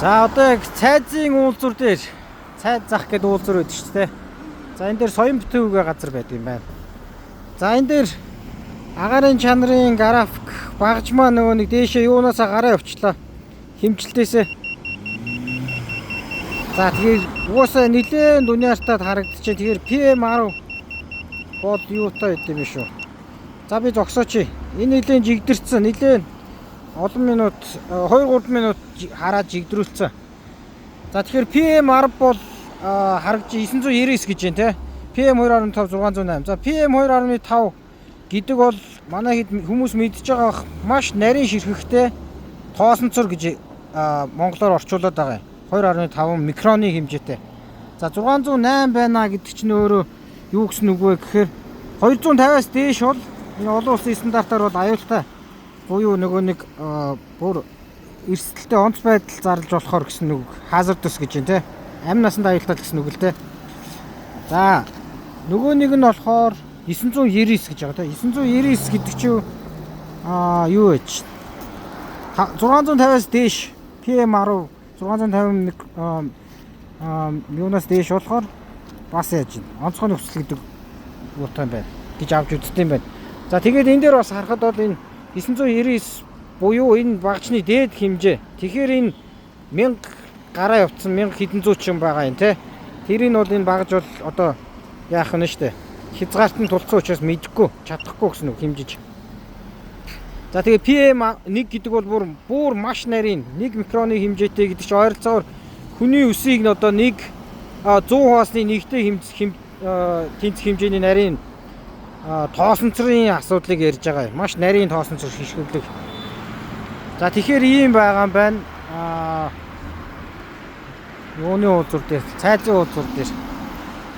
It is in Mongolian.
За одоо яг цайзын уулзуур дээр цайз зах гэдэг уулзуур байдаг шүү дээ. За энэ дээр соён бүтээвгүй газар байдаг юм байна. За энэ дээр агаарын чанарын график багжмаа нөгөө нэг дээшээ юунаасаа гараа явчлаа. Хэмжилтээсээ. За тэгэхээр угаасаа нэлээд дүниартад харагдчихэ. Тэгэхээр PM10 бол юутай байд юм шүү. За би зогсооч. Энэ нэлээд жигдэрсэн. Нэлээд олон минут 2-3 минут хараад жигдрүүлсэн. За тэгэхээр PM10 бол харагч 999 гэж байна те. PM2.5 608. За PM2.5 гэдэг бол манай хэд хүмүүс мэдж байгаа маш нарийн ширхэгтэй тоосонцор гэж монголоор орчуулад байгаа юм. 2.5 микроны хэмжээтэй. За 608 байна гэдэг чинь өөрөө юу гэсэн үг вэ гэхээр 250-аас дээш бол энэ олон улсын стандартаар бол аюултай. Буюу нөгөө нэг бүр эрсдэлтэй онц байдал зарлж болохоор гэсэн үг hazardous гэж байна те. Амь насанд аюултай гэсэн үг л те. За нөгөө нэг нь болохоор 999 гэж байгаа те. 999 гэдэг чинь юу вэ? 650-аас дээш PM10 650 юунаас дээш болохоор бас яаж байна. Онцгойн нөхцөл гэдэг утгатай байна гэж авч үздэг юм байна. За тэгээд энэ дээр бас харахад бол энэ 999 буюу энэ багжны дээд хэмжээ. Тэгэхээр энэ 1000 гараа явцсан 1000 хэдэн зуучин байгаа юм те. Тэрийг бол энэ багж бол одоо яах вэ штэ. Хязгаарт нь тулцсан учраас мэдэхгүй чадахгүй гэсэн үг хэмжиж. За тэгээ PM1 гэдэг бол бүр маш нарийн 1 микроны хэмжээтэй гэдэг чинь ойролцоогоор хүний өсийг нь одоо 100 хуваасны нэгтэй тэнцэх хэмжээний нарийн тоосонцрын асуудлыг ярьж байгаа юм. Маш нарийн тоосонцор шишгэлдэг. За тэгэхээр ийм байгаа юм байна. Юуны уулзуур дээр, цайзын уулзуур дээр